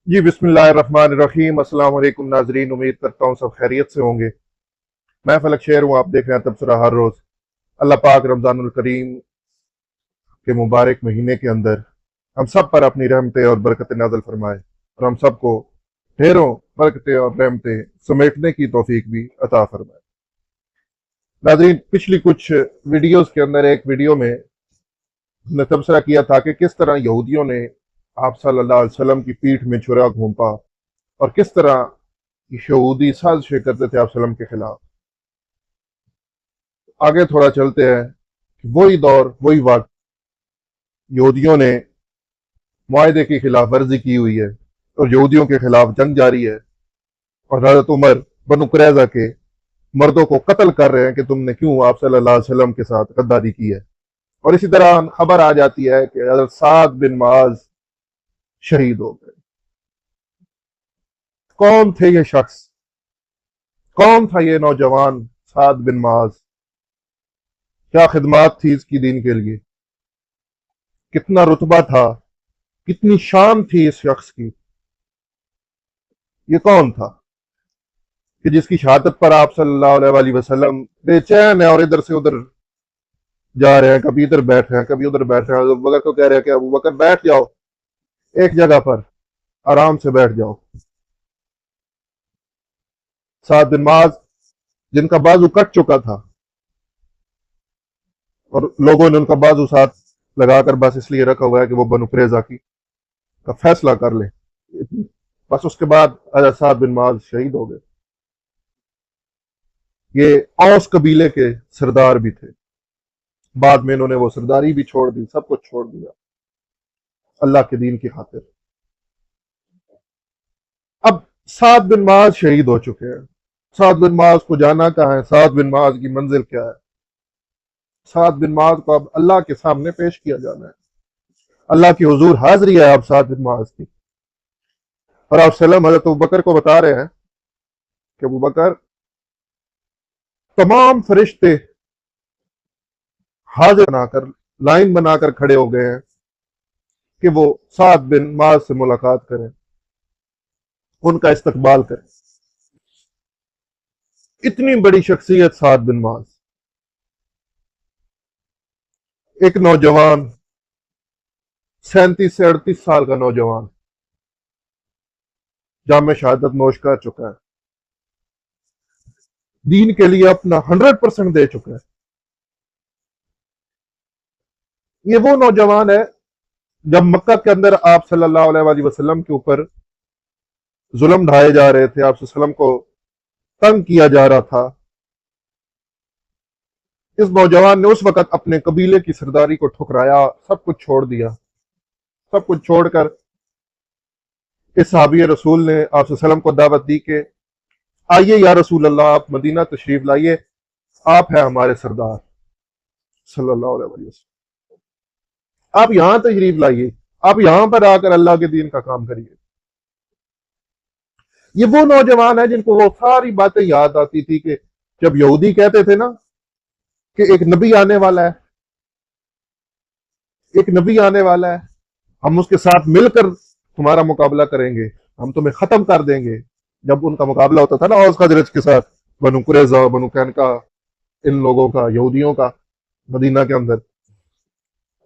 جی बिस्मिल्लाहिर्रहमानिर्रहीम। अस्सलाम वालेकुम नाजरीन, उम्मीद करता हूँ सब खैरियत से होंगे। मैं फलक शेर हूँ, आप देख रहे हैं तबसरा हर रोज। अल्लाह पाक रमजानुल करीम के मुबारक महीने के अंदर हम सब पर अपनी रहमतें और बरकतें नाज़िल फरमाए और हम सबको ढेरों बरकतें और रहमतें समेटने की तौफीक भी अता फरमाए। नाजरीन, पिछली कुछ वीडियोस के अंदर एक वीडियो में हमने तबसरा किया था कि किस तरह यहूदियों ने आप सल्लल्लाहु अलैहि वसल्लम की पीठ में छुरा घोंपा और किस तरह यहूदी साजिशें करते थे आप सल्लम के खिलाफ। आगे थोड़ा चलते हैं कि वही दौर वही वक्त यहूदियों ने मुआहदे की खिलाफ वर्जी की हुई है और यहूदियों के खिलाफ जंग जारी है और हजरत उमर बनु कुरैजा के मर्दों को कत्ल कर रहे हैं कि तुमने क्यों आप सल्लल्लाहु अलैहि वसल्लम के साथ गद्दारी की है। और इसी तरह खबर आ जाती है कि हजरत साद बिन मुआज शहीद हो गए। कौन थे ये शख्स? कौन था ये नौजवान साद बिन मुआज? क्या खिदमत थी इसकी दीन के लिए? कितना रुतबा था? कितनी शान थी इस शख्स की? ये कौन था कि जिसकी शहादत पर आप सल्लल्लाहु अलैहि वसल्लम बेचैन है और इधर से उधर जा रहे हैं, कभी इधर बैठ रहे हैं, कभी उधर बैठ रहे हैं। अबू बकर को कह रहे हैं कि अबू बकर बैठ जाओ, एक जगह पर आराम से बैठ जाओ। साद बिन मुआज जिनका बाजू कट चुका था और लोगों ने उनका बाजू साथ लगाकर बस इसलिए रखा हुआ है कि वो बनु कुरैजा की का फैसला कर ले। बस उसके बाद हजरत साद बिन मुआज शहीद हो गए। ये औस कबीले के सरदार भी थे। बाद में इन्होंने वो सरदारी भी छोड़ दी, सब कुछ छोड़ दिया अल्लाह के दीन की खातिर। अब साद बिन मुआज शहीद हो चुके हैं। साद बिन मुआज को जाना कहाँ है? साद बिन मुआज की मंजिल क्या है? साद बिन मुआज को अब अल्लाह के सामने पेश किया जाना है। अल्लाह की हुजूर हाजिरी है अब साद बिन मुआज की। और आप सल्लम हजरत अबू बकर को बता रहे हैं कि अबू बकर, तमाम फरिश्ते हाजिर बनाकर लाइन बनाकर खड़े हो गए हैं कि वो साद बिन मुआज से मुलाकात करें, उनका इस्तकबाल करें। इतनी बड़ी शख्सियत साद बिन मुआज, एक नौजवान, 37 से 38 साल का नौजवान, जाम शहादत नोश कर चुका है, दीन के लिए अपना 100% दे चुका है। ये वो नौजवान है जब मक्का के अंदर आप सल्लल्लाहु अलैहि वसल्लम के ऊपर जुल्म ढाए जा रहे थे, आप सल्लम को तंग किया जा रहा था, इस नौजवान ने उस वक्त अपने कबीले की सरदारी को ठुकराया, सब कुछ छोड़ दिया। सब कुछ छोड़कर इस सहाबी रसूल ने आप सल्लम को दावत दी कि आइए या रसूल अल्लाह, आप मदीना तशरीफ लाइए, आप हैं हमारे सरदार सल्लल्लाहु अलैहि वसल्लम, आप यहां तशरीफ लाइए, आप यहां पर आकर अल्लाह के दीन का काम करिए। ये वो नौजवान है जिनको वो सारी बातें याद आती थी कि जब यहूदी कहते थे ना कि एक नबी आने वाला है, एक नबी आने वाला है, हम उसके साथ मिलकर तुम्हारा मुकाबला करेंगे, हम तुम्हें खत्म कर देंगे। जब उनका मुकाबला होता था ना औस खजरज के साथ, बनु कुरैजा, बनु कैनका, इन लोगों का, यहूदियों का, मदीना के अंदर,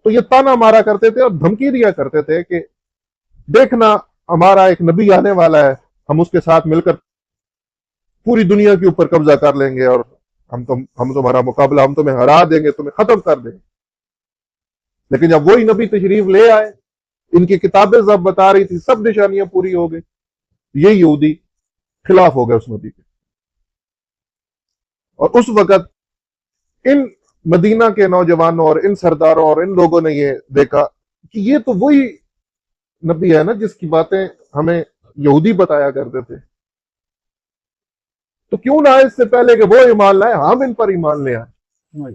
तो ये ताना मारा करते थे और धमकी दिया करते थे कि देखना, हमारा एक नबी आने वाला है, हम उसके साथ मिलकर पूरी दुनिया के ऊपर कब्जा कर लेंगे और हम तुम्हारा मुकाबला, हम तुम्हें हरा देंगे, तुम्हें खत्म कर देंगे। लेकिन जब वही नबी तशरीफ ले आए, इनकी किताबें जब बता रही थी, सब निशानियां पूरी हो गई, ये यहूदी खिलाफ हो गए उस नबी के। और उस वक्त इन मदीना के नौजवानों और इन सरदारों और इन लोगों ने ये देखा कि ये तो वही नबी है ना जिसकी बातें हमें यहूदी बताया करते थे, तो क्यों ना इससे पहले कि वो ईमान लाए, हम इन पर ईमान ले आए।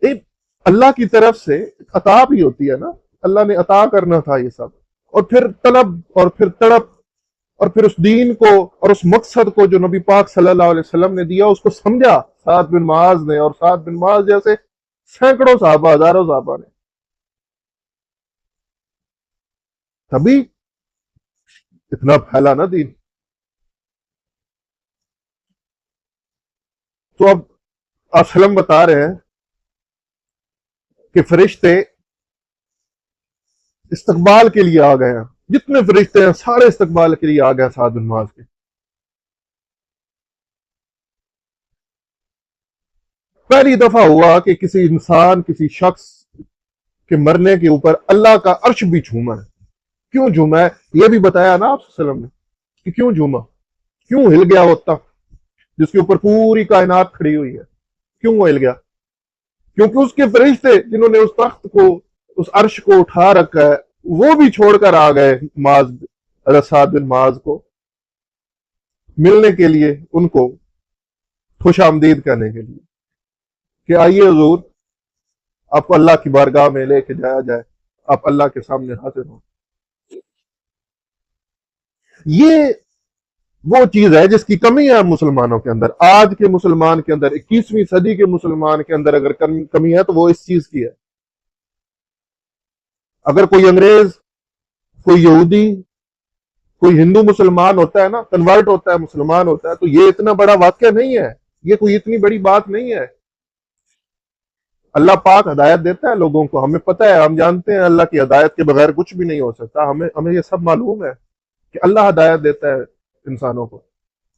एक अल्लाह की तरफ से अता भी होती है ना, अल्लाह ने अता करना था ये सब, और फिर तलब और फिर तड़प और फिर उस दीन को और उस मकसद को जो नबी पाक सल्लल्लाहु अलैहि वसल्लम ने दिया, उसको समझा साद बिन मुआज ने, और साद बिन मुआज जैसे सैकड़ों साहबा, हजारों साहबा ने। तभी اتنا پھیلا نا دین. تو اب اسلم بتا رہے ہیں کہ فرشتے استقبال کے لیے آ گئے ہیں. جتنے فرشتے ہیں سارے استقبال کے لیے آ گئے سعد بن معاذ کے. پہلی دفعہ ہوا کہ کسی انسان، کسی شخص کے مرنے کے اوپر اللہ کا عرش بھی جھوما ہے. کیوں جھوما ہے یہ بھی بتایا نا آپ صلی اللہ علیہ وسلم نے کہ کیوں جھوما، کیوں ہل گیا وہ تخت جس کے اوپر پوری کائنات کھڑی ہوئی ہے. کیوں وہ ہل گیا؟ کیونکہ اس کے فرشتے جنہوں نے اس تخت کو، اس عرش کو اٹھا رکھا ہے، وہ بھی چھوڑ کر آ گئے حضرت سعد بن معاذ کو ملنے کے لیے، ان کو خوش آمدید کرنے کے لیے کہ آئیے حضور، آپ کو اللہ کی بارگاہ میں لے کے جایا جائے، آپ اللہ کے سامنے حاضر ہوں. یہ وہ چیز ہے جس کی کمی ہے مسلمانوں کے اندر. آج کے مسلمان کے اندر، 21ویں صدی کے مسلمان کے اندر اگر کمی ہے تو وہ اس چیز کی ہے. اگر کوئی انگریز، کوئی یہودی، کوئی ہندو مسلمان ہوتا ہے نا، کنورٹ ہوتا ہے، مسلمان ہوتا ہے، تو یہ اتنا بڑا واقعہ نہیں ہے، یہ کوئی اتنی بڑی بات نہیں ہے. اللہ پاک ہدایت دیتا ہے لوگوں کو، ہمیں پتہ ہے، ہم جانتے ہیں اللہ کی ہدایت کے بغیر کچھ بھی نہیں ہو سکتا. ہمیں یہ سب معلوم ہے کہ اللہ ہدایت دیتا ہے انسانوں کو.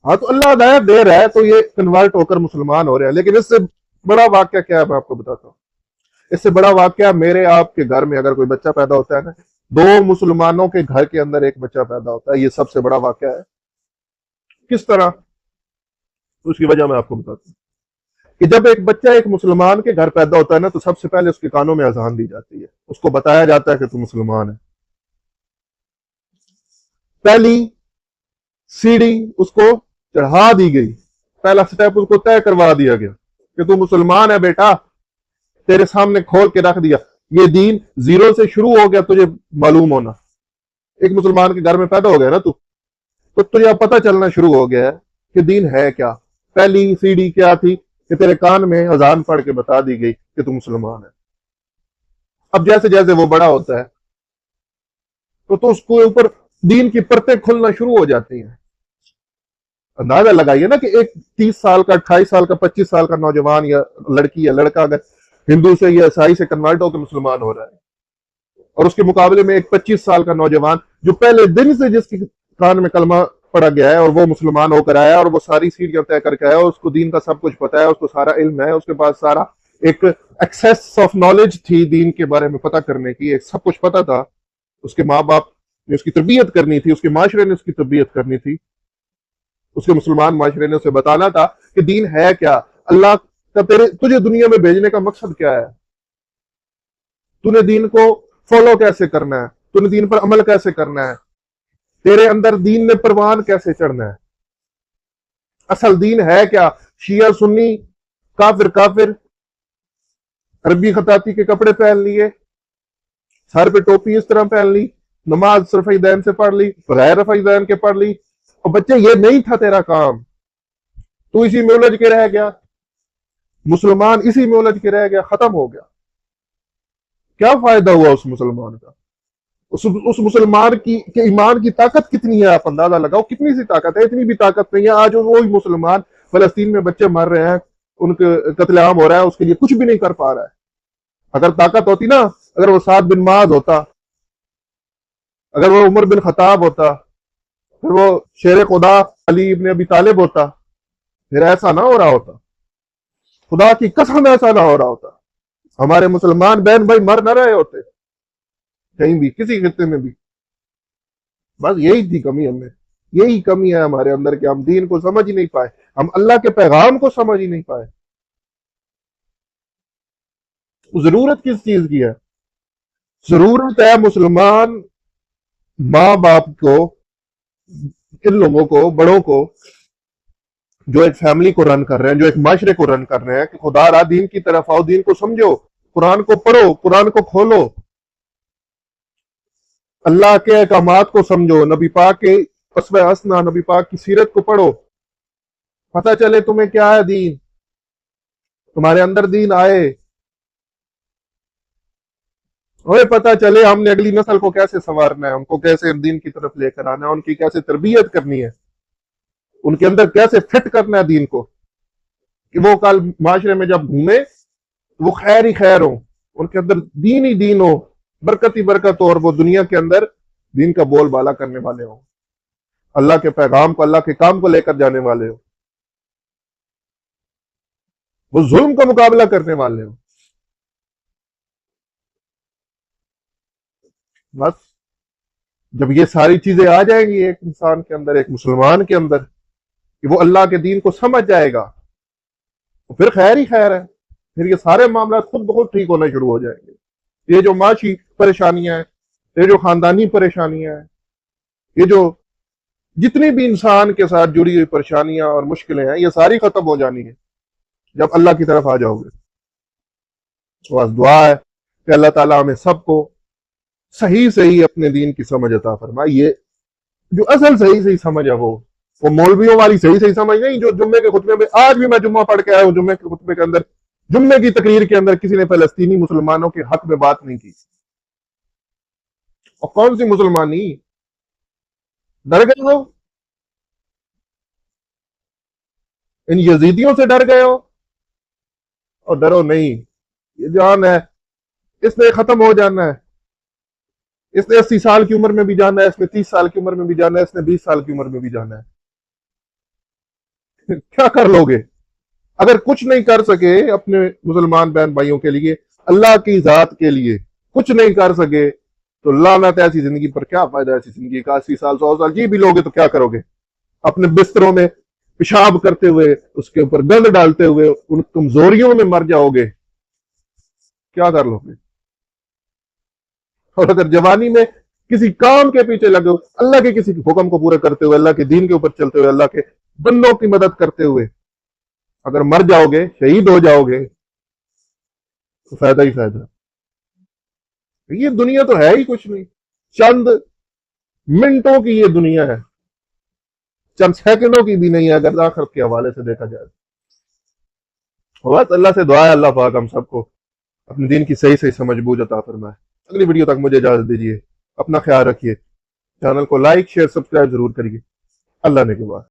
ہاں تو اللہ ہدایت دے رہا ہے تو یہ کنورٹ ہو کر مسلمان ہو رہے ہیں. لیکن اس سے بڑا واقعہ کیا ہے میں آپ کو بتاتا ہوں. اس سے بڑا واقعہ میرے آپ کے گھر میں اگر کوئی بچہ پیدا ہوتا ہے نا، 2 مسلمانوں کے گھر کے اندر ایک بچہ پیدا ہوتا ہے، یہ سب سے بڑا واقعہ ہے. کس طرح؟ اس کی وجہ میں آپ کو بتاتا ہوں کہ جب ایک بچہ ایک مسلمان کے گھر پیدا ہوتا ہے نا، تو سب سے پہلے اس کے کانوں میں اذان دی جاتی ہے، اس کو بتایا جاتا ہے کہ تو مسلمان ہے. پہلی سیڑھی اس کو چڑھا دی گئی، پہلا سٹیپ اس کو طے کروا دیا گیا کہ تو مسلمان ہے بیٹا، تیرے سامنے کھول کے رکھ دیا. یہ دین زیرو سے شروع ہو گیا تجھے معلوم ہونا. ایک مسلمان کے گھر میں پیدا ہو گیا نا تو تجھے اب پتہ چلنا شروع ہو گیا ہے کہ دین ہے کیا. پہلی سیڑھی کیا تھی کہ تیرے کان میں اذان پڑھ کے بتا دی گئی کہ تو مسلمان ہے. اب جیسے جیسے وہ بڑا ہوتا ہے تو اس کو اوپر دین کی پرتیں کھلنا شروع ہو جاتی ہیں. اندازہ لگائیے نا کہ ایک 30 سال کا، 28 سال کا، 25 سال کا نوجوان یا لڑکی یا لڑکا اگر ہندو سے یا عیسائی سے کنورٹ ہو کے مسلمان ہو رہا ہے، اور اس کے مقابلے میں ایک 25 سال کا نوجوان جو پہلے دن سے جس کے کان میں کلمہ پڑا گیا ہے اور وہ مسلمان ہو کر آیا ہے اور وہ ساری سیڑھیاں طے کر کے آیا، اور اس کو دین کا سب کچھ پتا ہے، اس کو سارا علم ہے، اس کے پاس سارا ایک ایکسیس آف نالج تھی دین کے بارے میں پتہ کرنے کی، ایک سب کچھ پتا تھا. اس کے ماں باپ نے اس کی تربیت کرنی تھی، اس کے معاشرے نے اس کی تربیت کرنی تھی، اس کے مسلمان معاشرے نے اسے بتانا تھا کہ دین ہے کیا، اللہ کا تجھے دنیا میں بھیجنے کا مقصد کیا ہے، تو نے دین کو فالو کیسے کرنا ہے، تو نے دین پر عمل کیسے کرنا ہے، تیرے اندر دین نے پروان کیسے چڑھنا ہے، اصل دین ہے کیا. شیعہ سنی، کافر کافر، عربی خطاطی کے کپڑے پہن لیے، سر پہ ٹوپی اس طرح پہن لی، نماز رفع دین سے پڑھ لی، بغیر رفع دین کے پڑھ لی. اور بچے یہ نہیں تھا تیرا کام، تو اسی میں الجھ کے رہ گیا، مسلمان اسی میں الجھ کے رہ گیا، ختم ہو گیا. کیا فائدہ ہوا اس مسلمان کا؟ اس مسلمان کی کہ ایمان کی طاقت کتنی ہے، آپ اندازہ لگاؤ کتنی سی طاقت ہے. اتنی بھی طاقت نہیں ہے. آج وہی مسلمان فلسطین میں بچے مر رہے ہیں، ان کے قتل عام ہو رہا ہے، اس کے لیے کچھ بھی نہیں کر پا رہا ہے. اگر طاقت ہوتی نا، اگر وہ سعد بن معاذ ہوتا، اگر وہ عمر بن خطاب ہوتا، اگر وہ شیر خدا علی ابن ابی طالب ہوتا، پھر ایسا نہ ہو رہا ہوتا. خدا کی قسم ایسا نہ ہو رہا ہوتا. ہمارے مسلمان بہن بھائی مر نہ رہے ہوتے کہیں بھی، کسی خطے میں بھی. بس یہی تھی کمی ہمیں، یہی کمی ہے ہمارے اندر کہ ہم دین کو سمجھ ہی نہیں پائے، ہم اللہ کے پیغام کو سمجھ ہی نہیں پائے. ضرورت کس چیز کی ہے؟ ضرورت ہے مسلمان ماں باپ کو، ان لوگوں کو، بڑوں کو جو ایک فیملی کو رن کر رہے ہیں، جو ایک معاشرے کو رن کر رہے ہیں، کہ خدا را دین کی طرف آؤ، دین کو سمجھو، قرآن کو پڑھو، قرآن کو کھولو، اللہ کے احکامات کو سمجھو، نبی پاک کے اسوہ حسنہ، نبی پاک کی سیرت کو پڑھو، پتہ چلے تمہیں کیا ہے دین، تمہارے اندر دین آئے. हमें पता चले हमने अगली नस्ल को कैसे संवारना है, उनको कैसे दीन की तरफ लेकर आना है, उनकी कैसे तरबियत करनी है, उनके अंदर कैसे फिट करना है दीन को, कि वो कल माशरे में जब घूमे तो वो खैर ही खैर हो, उनके अंदर दीन ही दीन हो, बरकत ही बरकत हो, और वो दुनिया के अंदर दीन का बोल बाला करने वाले हो, अल्लाह के पैगाम को, अल्लाह के काम को लेकर जाने वाले हो, वो जुल्म का मुकाबला करने वाले हो। बस जब ये सारी चीजें आ जाएंगी एक इंसान के अंदर, एक मुसलमान के अंदर, कि वो अल्लाह के दीन को समझ जाएगा, तो फिर खैर ही खैर है, फिर ये सारे मामला खुद ब खुद ठीक होना शुरू हो जाएंगे। ये जो माशी परेशानियां हैं, ये जो खानदानी परेशानियां हैं, ये जो जितनी भी इंसान के साथ जुड़ी हुई परेशानियां और मुश्किलें हैं, ये सारी खत्म हो जानी है जब अल्लाह की तरफ आ जाओगे। तो बस दुआ है कि अल्लाह ताला हमें सबको सही सही अपने दीन की समझ अता फरमाए। ये जो असल सही सही समझ है, वो मौलवियों वाली सही सही समझ नहीं, जो जुम्मे के खुतबे में, आज भी मैं जुम्मा पढ़ के आया हूं, जुम्मे के खुतबे के अंदर, जुम्मे की तकरीर के अंदर किसी ने फलस्तीनी मुसलमानों के हक में बात नहीं की। और कौन सी मुसलमानी, डर गए हो, इन यजीदियों से डर गए हो, और डरो नहीं, ये जान है, इसने खत्म हो जाना है, इसने 80 साल की उम्र में भी जाना है, इसने 30 साल की उम्र में भी जाना है, इसने 20 साल की उम्र में भी जाना है। क्या कर लोगे अगर कुछ नहीं कर सके अपने मुसलमान बहन भाइयों के लिए, अल्लाह की जात के लिए कुछ नहीं कर सके, तो लानत है ऐसी जिंदगी पर। क्या फायदा ऐसी जिंदगी का, 80 साल 100 साल जी भी लोगे तो क्या करोगे? अपने बिस्तरों में पेशाब करते हुए, उसके ऊपर गंद डालते हुए, उन कमजोरियों में मर जाओगे, क्या कर लोगे? और अगर जवानी में किसी काम के पीछे लगे हो, अल्लाह के किसी हुक्म को पूरा करते हुए, अल्लाह के दीन के ऊपर चलते हुए, अल्लाह के बंदों की मदद करते हुए अगर मर जाओगे, शहीद हो जाओगे, तो फायदा ही फायदा। ये दुनिया तो है ही कुछ नहीं, चंद मिनटों की ये दुनिया है, चंद सेकंडों की भी नहीं है अगर आखिरत के हवाले से देखा जाए। बस अल्लाह से दुआ है, अल्लाह पाक हम सबको अपने दिन की सही सही समझ बूझ अता फरमाए। अगली वीडियो तक मुझे इजाजत दीजिए, अपना ख्याल रखिए, चैनल को लाइक शेयर सब्सक्राइब जरूर करिए। अल्लाह ने के बाद।